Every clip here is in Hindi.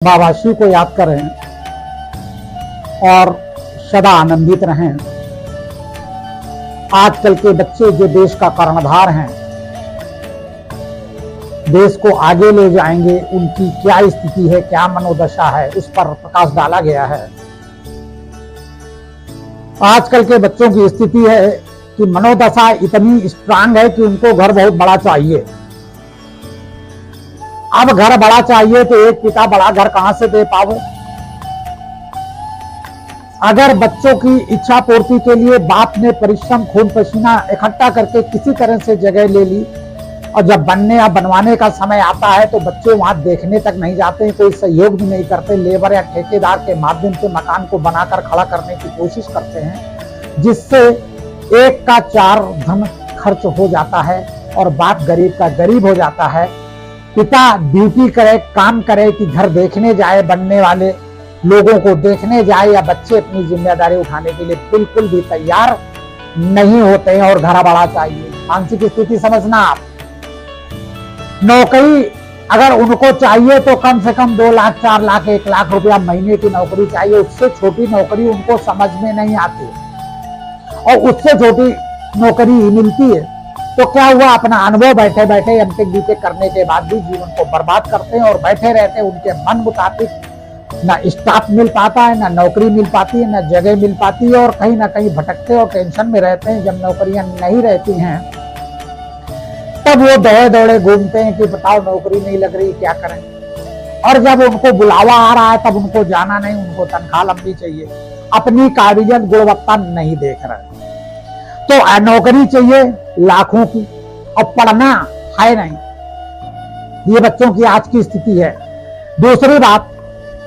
बाबा शिव को याद करें और सदा आनंदित रहें। आजकल के बच्चे जो देश का कर्णधार हैं, देश को आगे ले जाएंगे, उनकी क्या स्थिति है, क्या मनोदशा है, उस पर प्रकाश डाला गया है। आजकल के बच्चों की स्थिति है कि मनोदशा इतनी स्ट्रांग है कि उनको घर बहुत बड़ा चाहिए। अब घर बड़ा चाहिए तो एक पिता बड़ा घर कहां से दे पावे। अगर बच्चों की इच्छा पूर्ति के लिए बाप ने परिश्रम खून पसीना इकट्ठा करके किसी तरह से जगह ले ली और जब बनने या बनवाने का समय आता है तो बच्चे वहां देखने तक नहीं जाते, कोई सहयोग भी नहीं करते, लेबर या ठेकेदार के माध्यम से मकान को बनाकर खड़ा करने की कोशिश करते हैं, जिससे एक का चार धन खर्च हो जाता है और बाप गरीब का गरीब हो जाता है। पिता ड्यूटी करे, काम करे कि घर देखने जाए, बनने वाले लोगों को देखने जाए, या बच्चे अपनी जिम्मेदारी उठाने के लिए बिल्कुल भी तैयार नहीं होते हैं और घर बड़ा चाहिए। मानसिक स्थिति समझना आप। नौकरी अगर उनको चाहिए तो कम से कम 2 लाख 4 लाख 1 लाख रुपया महीने की नौकरी चाहिए। उससे छोटी नौकरी उनको समझ में नहीं आती और उससे छोटी नौकरी ही मिलती है तो क्या हुआ, अपना अनुभव बैठे बैठे एमटेक बीटेक करने के बाद भी जीवन को बर्बाद करते हैं और बैठे रहते हैं। उनके मन मुताबिक ना स्टाफ मिल पाता है, ना नौकरी मिल पाती है, ना जगह मिल पाती है और कहीं ना कहीं भटकते और टेंशन में रहते हैं। जब नौकरियां नहीं रहती हैं तब वो दौड़े दौड़े घूमते हैं कि बताओ नौकरी नहीं लग रही, क्या करें। और जब उनको बुलावा आ रहा है तब उनको जाना नहीं, उनको तनख्वाह लंबी चाहिए, अपनी काबिलियत गुणवत्ता नहीं देख रहे। तो नौकरी चाहिए लाखों की और पढ़ना है नहीं। ये बच्चों की आज की स्थिति है। दूसरी बात,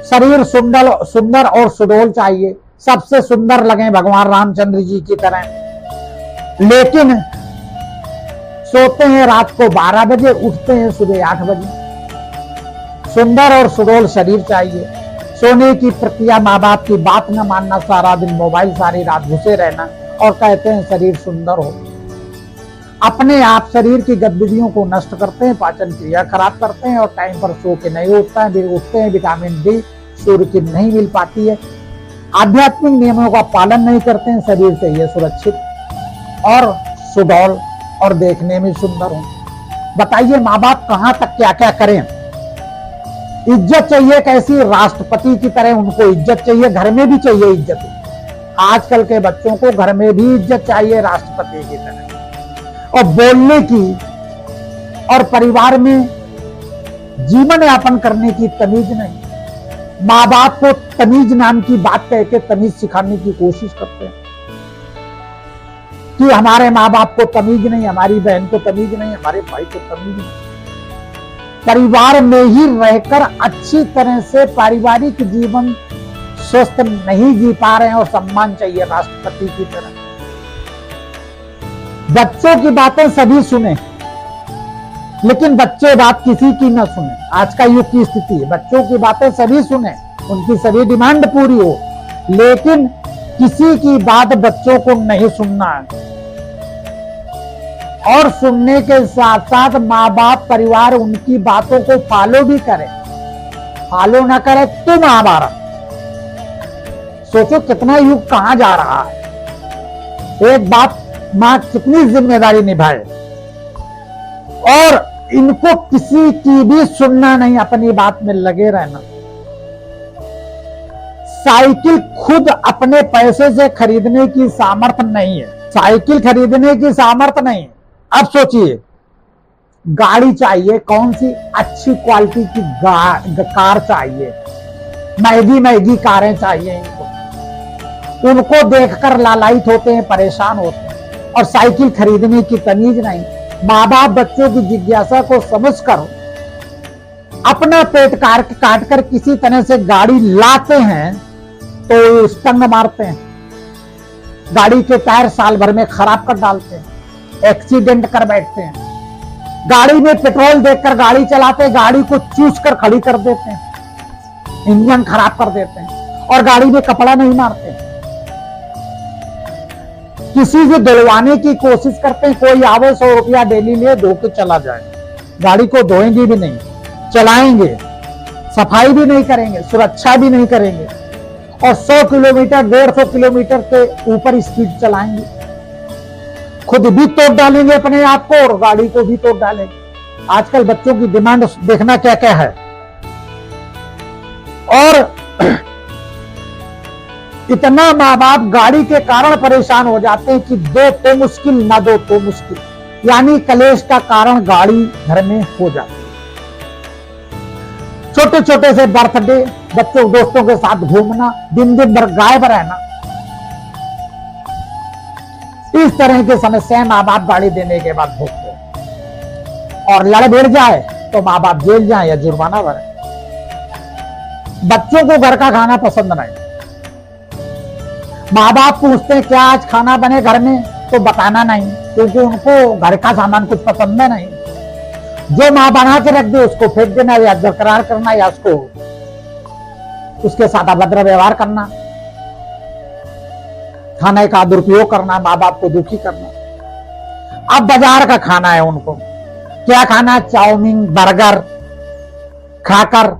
शरीर सुंदर और सुडौल चाहिए, सबसे सुंदर लगे भगवान रामचंद्र जी की तरह, लेकिन सोते हैं रात को 12 बजे, उठते हैं सुबह 8 बजे। सुंदर और सुडौल शरीर चाहिए। सोने की प्रक्रिया, माँ बाप की बात न मानना, सारा दिन मोबाइल, सारी रात घुसे रहना और कहते हैं शरीर सुंदर हो। अपने आप शरीर की गतिविधियों को नष्ट करते हैं, पाचन क्रिया खराब करते हैं और टाइम पर सो के नहीं उठते हैं, विटामिन डी सूर्य की नहीं मिल पाती है, आध्यात्मिक नियमों का पालन नहीं करते हैं। शरीर चाहिए सुरक्षित और सुडौल और देखने में सुंदर हो। बताइए माँ बाप कहां तक क्या क्या करें। इज्जत चाहिए कैसी, राष्ट्रपति की तरह उनको इज्जत चाहिए, घर में भी चाहिए इज्जत। आजकल के बच्चों को घर में भी इज्जत चाहिए राष्ट्रपति की तरह, और बोलने की और परिवार में जीवन यापन करने की तमीज नहीं। माँ बाप को तमीज नाम की बात कह के तमीज सिखाने की कोशिश करते हैं कि हमारे माँ बाप को तमीज नहीं, हमारी बहन को तमीज नहीं, हमारे भाई को तमीज नहीं। परिवार में ही रहकर अच्छी तरह से पारिवारिक जीवन स्वस्थ नहीं जी पा रहे हैं और सम्मान चाहिए राष्ट्रपति की तरह। बच्चों की बातें सभी सुने, लेकिन बच्चे बात किसी की न सुने। आज का युग की स्थिति है, बच्चों की बातें सभी सुने, उनकी सभी डिमांड पूरी हो, लेकिन किसी की बात बच्चों को नहीं सुनना है। और सुनने के साथ साथ माँ बाप परिवार उनकी बातों को फॉलो भी करे। फॉलो ना करे तो महाभारत। सोचो कितना युग कहां जा रहा है। एक बात, मां कितनी जिम्मेदारी निभाए और इनको किसी की भी सुनना नहीं, अपनी बात में लगे रहना। साइकिल खुद अपने पैसे से खरीदने की सामर्थ्य नहीं है, साइकिल खरीदने की सामर्थ्य नहीं। अब सोचिए, गाड़ी चाहिए, कौन सी अच्छी क्वालिटी की कार चाहिए, महंगी महंगी कारें चाहिए उनको देखकर लालायित होते हैं, परेशान होते हैं और साइकिल खरीदने की तमीज नहीं। माँ बाप बच्चों की जिज्ञासा को समझकर अपना पेट काट कर किसी तरह से गाड़ी लाते हैं तो स्टंग मारते हैं, गाड़ी के टायर साल भर में खराब कर डालते हैं, एक्सीडेंट कर बैठते हैं। गाड़ी में पेट्रोल देखकर गाड़ी चलाते, गाड़ी को चूस कर खड़ी कर देते हैं, इंजन खराब कर देते हैं और गाड़ी में कपड़ा नहीं मारते। किसी से दिलवाने की कोशिश करते हैं, कोई आवे 100 रुपया डेली ले, धो के चला जाए, गाड़ी को धोएंगे भी नहीं, चलाएंगे। सफाई भी नहीं करेंगे, सुरक्षा भी नहीं करेंगे और 100 किलोमीटर 150 किलोमीटर के ऊपर स्पीड चलाएंगे। खुद भी तोड़ डालेंगे अपने आप को और गाड़ी को भी तोड़ डालेंगे। आजकल बच्चों की डिमांड देखना क्या क्या है। और इतना माँ बाप गाड़ी के कारण परेशान हो जाते हैं कि दो तो मुश्किल ना दो तो मुश्किल, यानी कलेश का कारण गाड़ी घर में हो जाती है। छोटे छोटे से बर्थडे, बच्चों दोस्तों के साथ घूमना, दिन दिन भर गायब रहना, इस तरह की समस्याएं माँ बाप गाड़ी देने के बाद भोगते हैं। और लड़ भिड़ जाए तो माँ बाप जेल जाए या जुर्माना भरे। बच्चों को घर का खाना पसंद नहीं, माँ बाप पूछते हैं क्या आज खाना बने घर में, तो बताना नहीं, क्योंकि उनको घर का सामान कुछ पसंद है नहीं। जो माँ बना के रख दे उसको फेंक देना या बरकरार करना या उसको उसके साथ अभद्र व्यवहार करना, खाने का दुरुपयोग करना, माँ बाप को दुखी करना। अब बाजार का खाना है, उनको क्या खाना, चाउमीन बर्गर खाकर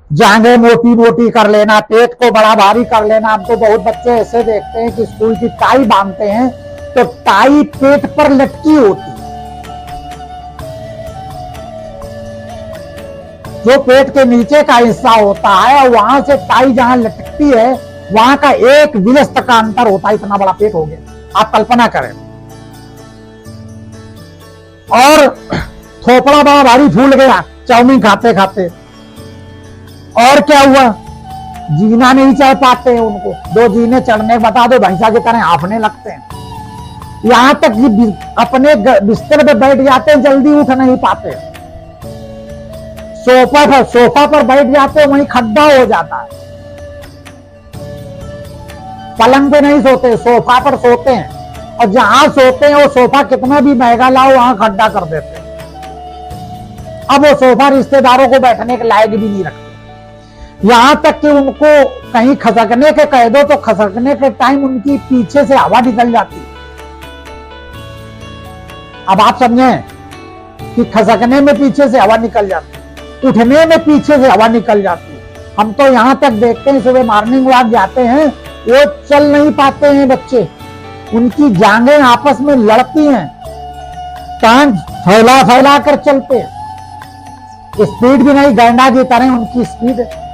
जांघें मोटी मोटी कर लेना, पेट को बड़ा भारी कर लेना। अब तो बहुत बच्चे ऐसे देखते हैं कि स्कूल की टाई बांधते हैं तो टाई पेट पर लटकी होती है। जो पेट के नीचे का हिस्सा होता है वहां से टाई जहां लटकती है वहां का एक विलस्त का अंतर होता है। इतना बड़ा पेट हो गया, आप कल्पना करें। और थोपड़ा बड़ा भारी फूल गया चाउमीन खाते खाते। और क्या हुआ, जीना नहीं चढ़ पाते हैं उनको। दो जीने चढ़ने बता दो भैंसा की तरह हाफने लगते हैं। यहां तक कि अपने बिस्तर पे बैठ जाते हैं, जल्दी उठ नहीं पाते। सोफा पर बैठ जाते हैं, वहीं खड्डा हो जाता है। पलंग पे नहीं सोते, सोफा पर सोते हैं और जहां सोते हैं वो सोफा कितना भी महंगा लाओ वहां खड्डा कर देते हैं। अब वो सोफा रिश्तेदारों को बैठने के लायक भी नहीं रखते। यहां तक कि उनको कहीं खसकने के कह दो तो खसकने के टाइम उनकी पीछे से हवा निकल जाती। अब आप समझें कि खसकने में पीछे से हवा निकल जाती, उठने में पीछे से हवा निकल जाती। हम तो यहां तक देखते हैं सुबह मॉर्निंग वॉक जाते हैं, वो चल नहीं पाते हैं बच्चे, उनकी जांघें आपस में लड़ती हैं, टांग फैला फैला कर चलते हैं। स्पीड भी नहीं, गैंडा की तरह उनकी स्पीड है।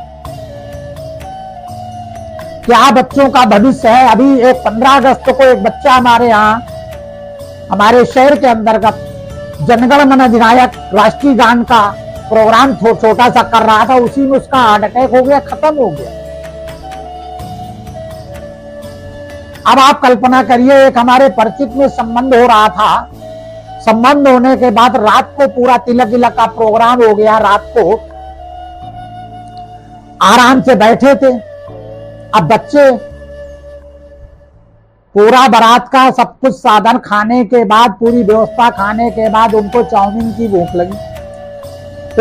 क्या बच्चों का भविष्य है। अभी एक 15 अगस्त को एक बच्चा हमारे यहाँ हमारे शहर के अंतर्गत जनगण मन अधिनायक राष्ट्रीय गान का प्रोग्राम छोटा सा कर रहा था, उसी में उसका हार्ट अटैक हो गया, खत्म हो गया। अब आप कल्पना करिए, एक हमारे परिचित में संबंध हो रहा था, संबंध होने के बाद रात को पूरा तिलक विलक का प्रोग्राम हो गया। रात को आराम से बैठे थे। अब बच्चे पूरा बारात का सब कुछ साधन खाने के बाद, पूरी व्यवस्था खाने के बाद उनको चाउमीन की भूख लगी।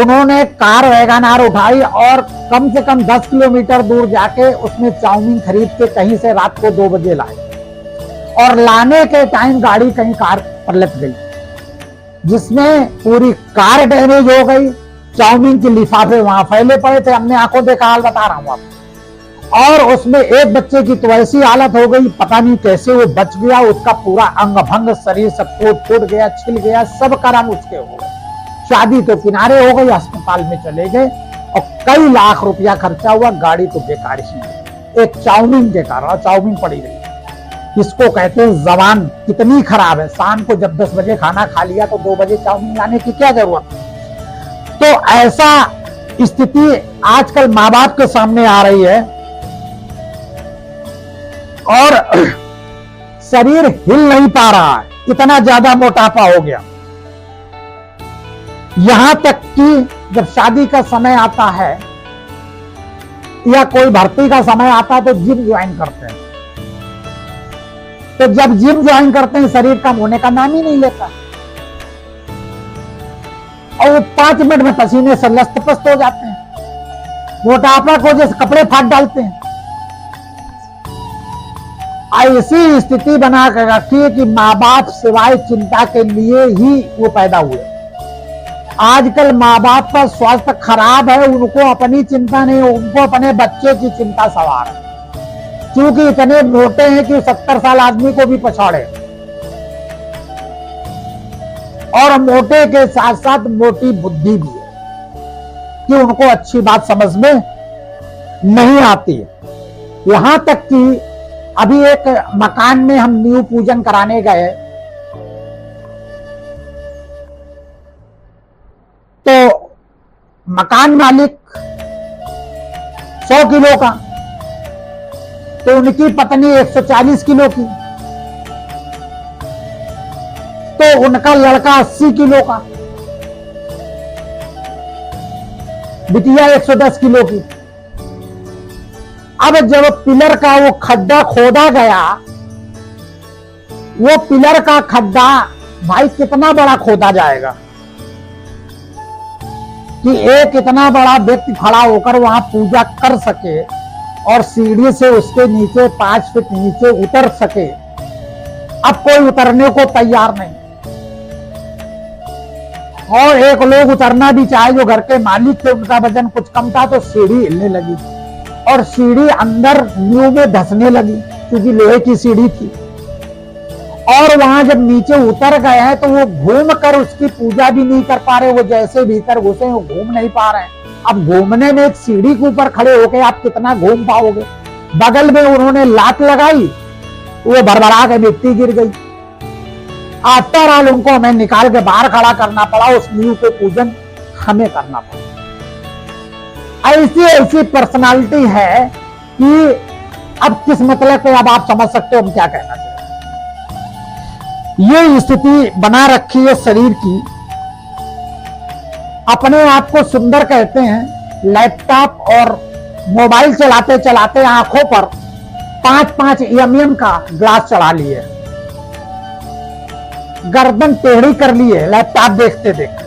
उन्होंने कार वैगनार उठाई और कम से कम 10 किलोमीटर दूर जाके उसमें चाउमीन खरीद के कहीं से रात को 2 बजे लाए और लाने के टाइम गाड़ी कहीं कार पलट गई, जिसमें पूरी कार डैमेज हो गई। चाउमीन के लिफाफे वहां फैले पड़े थे, हमने आंखों देखा हाल बता रहा हूं आपको। और उसमें एक बच्चे की तो ऐसी हालत हो गई, पता नहीं कैसे वो बच गया। उसका पूरा अंग भंग, शरीर सब फूट गया, छिल गया, सब का रंग उसके हो गए। शादी तो किनारे हो गई, अस्पताल में चले गए और कई लाख रुपया खर्चा हुआ। गाड़ी तो बेकार ही, एक चाउमीन के कारण चाउमीन पड़ी रही। इसको कहते हैं जबान कितनी खराब है। शाम को जब 10 बजे खाना खा लिया तो 2 बजे चाउमीन लाने की क्या जरूरत। तो ऐसा स्थिति आजकल माँ बाप के सामने आ रही है और शरीर हिल नहीं पा रहा है, इतना ज्यादा मोटापा हो गया। यहां तक कि जब शादी का समय आता है या कोई भर्ती का समय आता है तो जिम ज्वाइन करते हैं। तो जब जिम ज्वाइन करते हैं शरीर कम होने का नाम ही नहीं लेता और वो 5 मिनट में पसीने से लस्त पस्त हो जाते हैं, मोटापा को जैसे कपड़े फाड़ डालते हैं। ऐसी स्थिति बना कर रखी है कि माँ बाप सिवाय चिंता के लिए ही वो पैदा हुए। आजकल माँ बाप का स्वास्थ्य खराब है, उनको अपनी चिंता नहीं, उनको अपने बच्चे की चिंता सवार है, क्योंकि इतने मोटे हैं कि 70 साल आदमी को भी पछाड़े, और मोटे के साथ साथ मोटी बुद्धि भी है कि उनको अच्छी बात समझ में नहीं आती है। यहां तक कि अभी एक मकान में हम नींव पूजन कराने गए तो मकान मालिक 100 किलो का, तो उनकी पत्नी 140 किलो की, तो उनका लड़का 80 किलो का, बिटिया 110 किलो की। अब जब पिलर का वो खड्डा खोदा गया, वो पिलर का खड्डा भाई कितना बड़ा खोदा जाएगा कि एक इतना बड़ा व्यक्ति खड़ा होकर वहां पूजा कर सके और सीढ़ी से उसके नीचे 5 फीट नीचे उतर सके। अब कोई उतरने को तैयार नहीं, और एक लोग उतरना भी चाहे जो घर के मालिक थे, उनका वजन कुछ कम था, तो सीढ़ी हिलने लगी और सीढ़ी अंदर नींव में धंसने लगी, क्योंकि लोहे की सीढ़ी थी। और वहां जब नीचे उतर गए हैं तो वो घूम कर उसकी पूजा भी नहीं कर पा रहे, वो जैसे भीतर घुसे वो घूम नहीं पा रहे हैं। अब घूमने में एक सीढ़ी के ऊपर खड़े होके आप कितना घूम पाओगे। बगल में उन्होंने लात लगाई, वो भरभरा के मिट्टी गिर गई। आफ्टर ऑल उनको हमें निकाल के बाहर खड़ा करना पड़ा, उस नींव पे पूजन हमें करना पड़ा। ऐसी ऐसी पर्सनालिटी है कि अब किस मतलब पे अब आप समझ सकते हो हम क्या कहना चाहते हैं। ये स्थिति बना रखी है शरीर की। अपने आप को सुंदर कहते हैं, लैपटॉप और मोबाइल चलाते चलाते आंखों पर 5-5 एमएम का ग्लास चढ़ा लिए, गर्दन टेढ़ी कर ली है लैपटॉप देखते देखते,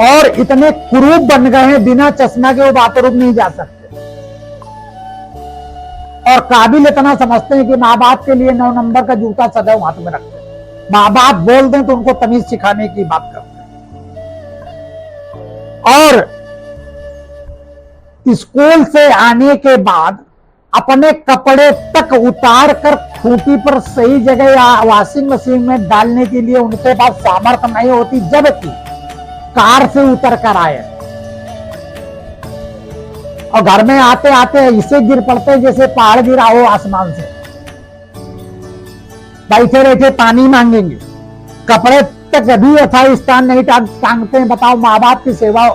और इतने कुरूप बन गए हैं बिना चश्मा के वो बाथरूम नहीं जा सकते, और काबिल इतना समझते हैं कि माँ बाप के लिए 9 नंबर का जूता सदैव हाथ में रखते हैं। माँ बाप बोल दें तो उनको तमीज सिखाने की बात करते हैं। और स्कूल से आने के बाद अपने कपड़े तक उतार कर खूंटी पर सही जगह या वॉशिंग मशीन में डालने के लिए उनके पास सामर्थ्य नहीं होती, जबकि कार से उतर कर आए और घर में आते आते ऐसे गिर पड़ते जैसे पहाड़ गिरा हो आसमान से। बैठे बैठे पानी मांगेंगे, कपड़े तक अभी यथास्थान नहीं टांगते हैं। बताओ, माँ बाप की सेवा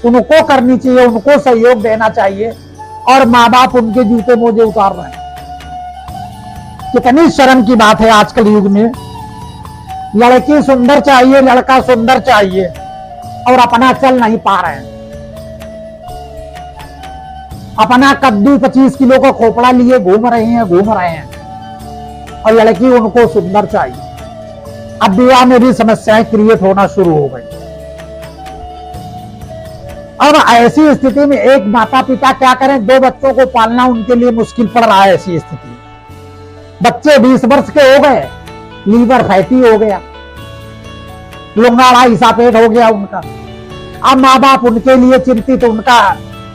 उनको करनी चाहिए, उनको सहयोग देना चाहिए, और माँ बाप उनके जूते मोजे उतार रहे हैं। कितनी शर्म की बात है आजकल युग में। लड़की सुंदर चाहिए, लड़का सुंदर चाहिए, और अपना चल नहीं पा रहे हैं। अपना कद्दू 25 किलो का खोपड़ा लिए घूम रहे हैं, और लड़की उनको सुंदर चाहिए। अब विवाह में भी समस्याएं क्रिएट होना शुरू हो गई। अब ऐसी स्थिति में एक माता पिता क्या करें, 2 बच्चों को पालना उनके लिए मुश्किल पड़ रहा है। ऐसी स्थिति बच्चे 20 वर्ष के हो गए, लीवर फैटी हो गया, लुंगाड़ा हिसापेट हो गया उनका। अब माँ बाप उनके लिए चिंतित, उनका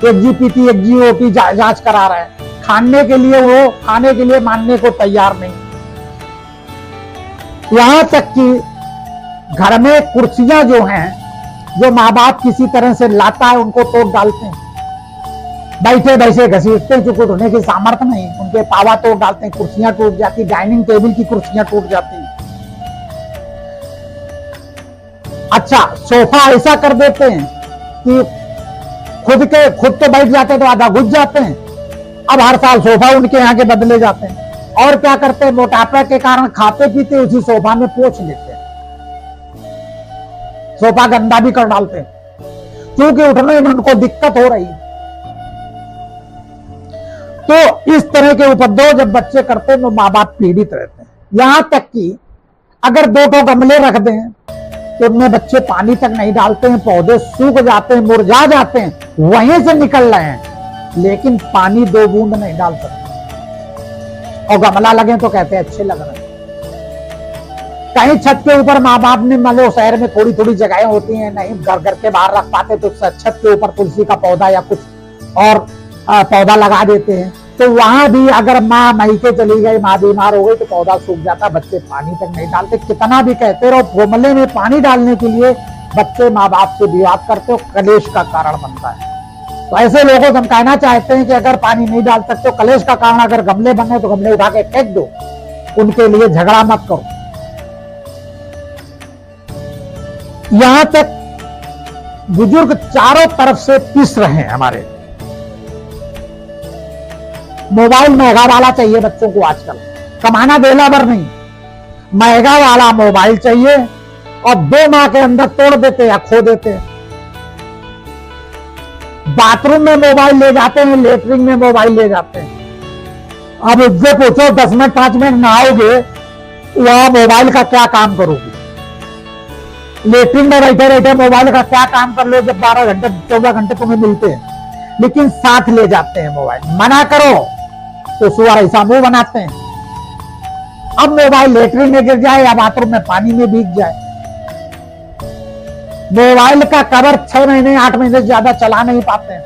एक जीपीटी एक जीओटी जांच करा रहे हैं। खाने के लिए मानने को तैयार नहीं। यहां तक कि घर में कुर्सियां जो हैं, जो माँ बाप किसी तरह से लाता है, उनको तोड़ डालते हैं। बैठे बैठे घसीटते हैं, जो उठने की सामर्थ्य नहीं, उनके पावा तोड़ डालते हैं, कुर्सियां टूट जाती, डाइनिंग टेबल की कुर्सियां टूट जाती। अच्छा, सोफा ऐसा कर देते हैं कि खुद तो बैठ जाते तो आधा घुस जाते हैं। अब हर साल सोफा उनके यहाँ के बदले जाते हैं। और क्या करते हैं, मोटापा के कारण खाते पीते उसी सोफा में पोंछ लेते हैं, सोफा गंदा भी कर डालते हैं, क्योंकि उठने में उनको दिक्कत हो रही है। तो इस तरह के उपद्रव जब बच्चे करते हैं तो माँ बाप पीड़ित रहते हैं। यहां तक कि अगर 2 गमले रख दें तो उनमें बच्चे पानी तक नहीं डालते हैं, पौधे सूख जाते हैं, मुरझा जाते हैं, वहीं से निकल रहे हैं, लेकिन पानी 2 बूंद नहीं डाल सकते। और गमला लगे तो कहते हैं अच्छे लग रहे हैं। कहीं छत के ऊपर माँ बाप ने, मतलब शहर में थोड़ी थोड़ी जगहें होती हैं, नहीं घर के बाहर रख पाते, तो छत के ऊपर तुलसी का पौधा या कुछ और पौधा लगा देते हैं। तो वहां भी अगर माँ महीके चली गई, माँ बीमार हो गई, तो पौधा सूख जाता, बच्चे पानी तक नहीं डालते। कितना भी कहते रहो, गमले में पानी डालने के लिए बच्चे माँ बाप से विवाद करते हो, कलेश का कारण बनता है। तो ऐसे लोगों से हम कहना चाहते हैं कि अगर पानी नहीं डाल सकते हो, कलेश का कारण अगर गमले बने तो गमले उठा के फेंक दो, उनके लिए झगड़ा मत करो। यहां तक बुजुर्ग चारों तरफ से पिस रहे हैं हमारे। मोबाइल महंगा वाला चाहिए बच्चों को आजकल, कमाना बेला भर नहीं, महंगा वाला मोबाइल चाहिए, और 2 माह के अंदर तोड़ देते या खो देते। बाथरूम में मोबाइल ले जाते हैं, लेटरिन में मोबाइल ले जाते हैं। अब इससे पूछो 10 मिनट 5 मिनट नहाओगे, वह मोबाइल का क्या काम करोगे? लेटरिन में बैठे बैठे मोबाइल का क्या काम कर लो, जब 12 घंटे 14 घंटे तुम्हें मिलते हैं, लेकिन साथ ले जाते हैं मोबाइल। मना करो तो सुअर ऐसा मुंह बनाते हैं। अब मोबाइल लेटरिन में गिर जाए या बाथरूम में पानी में भीग जाए, मोबाइल का कवर 6 महीने 8 महीने से ज्यादा चला नहीं पाते हैं,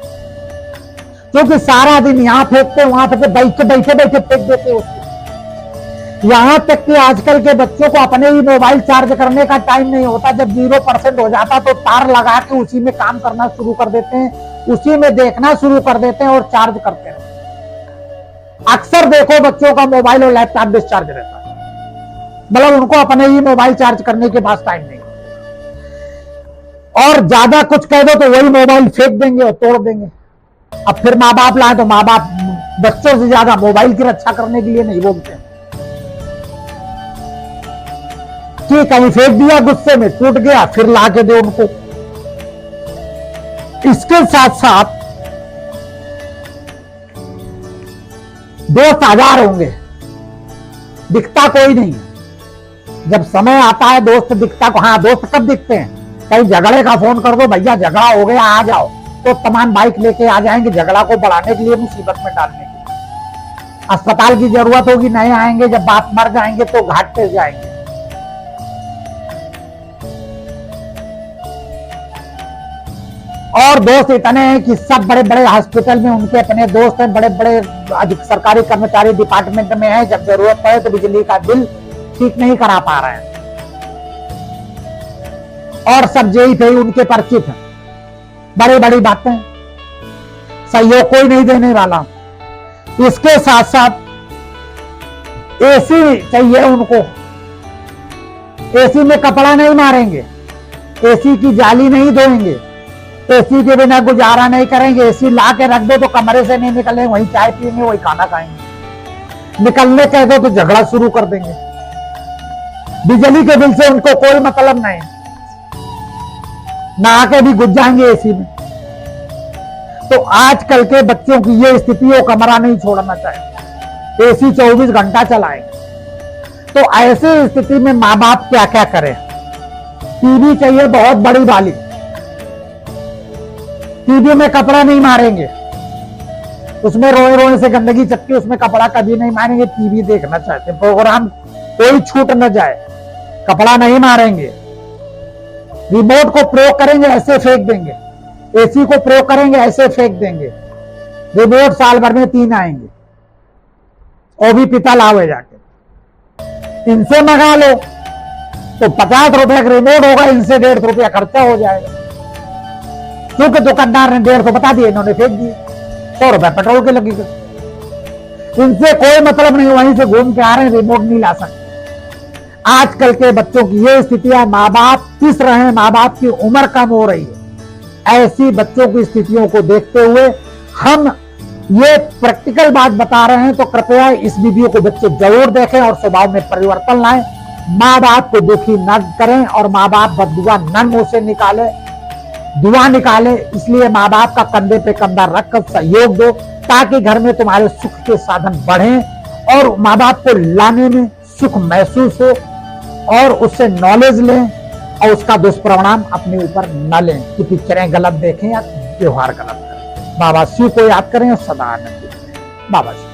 क्योंकि सारा दिन यहां फेंकते वहां फेंकते, बैठे बैठे बैठे फेंक देते उसको। यहां तक कि आजकल के बच्चों को अपने ही मोबाइल चार्ज करने का टाइम नहीं होता। जब 0% हो जाता तो तार लगा के उसी में काम करना शुरू कर देते हैं, उसी में देखना शुरू कर देते हैं और चार्ज करते हैं। अक्सर देखो बच्चों का मोबाइल और लैपटॉप डिस्चार्ज रहता है, मतलब उनको अपने ही मोबाइल चार्ज करने के पास टाइम नहीं, और ज्यादा कुछ कह दो तो वही मोबाइल फेंक देंगे और तोड़ देंगे। अब फिर माँ बाप लाए तो माँ बाप बच्चों से ज्यादा मोबाइल की रक्षा करने के लिए नहीं बोलते हैं कि कहीं फेंक दिया, गुस्से में टूट गया, फिर ला के दो उनको। इसके साथ साथ दोस्त हजार होंगे, दिखता कोई नहीं। जब समय आता है दोस्त दिखता को, हाँ दोस्त कब दिखते हैं? कहीं झगड़े का फोन कर दो, भैया झगड़ा हो गया आ जाओ, तो तमाम बाइक लेके आ जाएंगे झगड़ा को बढ़ाने के लिए, मुसीबत में डालने के लिए। अस्पताल की जरूरत होगी नहीं आएंगे, जब बाप मर जाएंगे तो घाट पे जाएंगे। और दोस्त इतने हैं कि सब बड़े बड़े हॉस्पिटल में उनके अपने दोस्त हैं, बड़े बड़े सरकारी कर्मचारी डिपार्टमेंट में हैं, जब जरूरत पड़े तो बिजली का बिल ठीक नहीं करा पा रहे हैं, और सब जेई थे उनके परिचित हैं। बड़ी बड़ी बातें, सहयोग कोई नहीं देने वाला। इसके साथ साथ एसी चाहिए उनको, एसी में कपड़ा नहीं मारेंगे, एसी की जाली नहीं धोएंगे, एसी के बिना गुजारा नहीं करेंगे। एसी ला के रख दो तो कमरे से नहीं निकलेंगे, वहीं चाय पियेंगे, वहीं खाना खाएंगे। निकलने कह दो तो झगड़ा शुरू कर देंगे। बिजली के बिल से उनको कोई मतलब नहीं, नहा के भी घुस जाएंगे एसी में। तो आजकल के बच्चों की ये स्थिति हो, कमरा नहीं छोड़ना चाहिए, एसी 24 घंटा चलाएंगे। तो ऐसी स्थिति में माँ बाप क्या क्या करें? टीवी चाहिए बहुत बड़ी वाली, टीवी में कपड़ा नहीं मारेंगे, उसमें रोए रोए से गंदगी चपकी, उसमें कपड़ा कभी नहीं मारेंगे। टीवी देखना चाहते हैं, प्रोग्राम कोई छूट न जाए, कपड़ा नहीं मारेंगे। रिमोट को प्रयोग करेंगे ऐसे फेंक देंगे, एसी को प्रयोग करेंगे ऐसे फेंक देंगे। रिमोट साल भर में 3 आएंगे, वो भी पिता लावे जाके। इनसे मंगा लो तो 50 रुपए का रिमोट होगा, इनसे 150 रुपया खर्चा हो जाएगा, क्योंकि दुकानदार ने 150 बता दिए, इन्होंने फेंक दिए। 100 रुपए पेट्रोल के लगेगा। इनसे कोई मतलब नहीं, वहीं से घूम के आ रहे हैं, रिमोट नहीं ला सकते। आजकल के बच्चों की ये स्थितियां, माँ बाप पिस रहे हैं, माँ बाप की उम्र कम हो रही है। ऐसी बच्चों की स्थितियों को देखते हुए हम ये प्रैक्टिकल बात बता रहे हैं, तो कृपया इस वीडियो को बच्चे जरूर देखें और स्वभाव में परिवर्तन लाएं। माँ बाप को दुखी न करें और माँ बाप बददुआ न मुंह से निकाले, दुआ निकाले। इसलिए माँ बाप का कंधे पे कंधा रखकर सहयोग दो, ताकि घर में तुम्हारे सुख के साधन बढ़ें और माँ बाप को लाने में सुख महसूस हो, और उससे नॉलेज लें और उसका दुष्परिणाम अपने ऊपर न लें कि पिक्चरें गलत देखें या व्यवहार गलत करें। बाबा शिव को याद करें और सदा आनंदित रहें। बाबा शिव।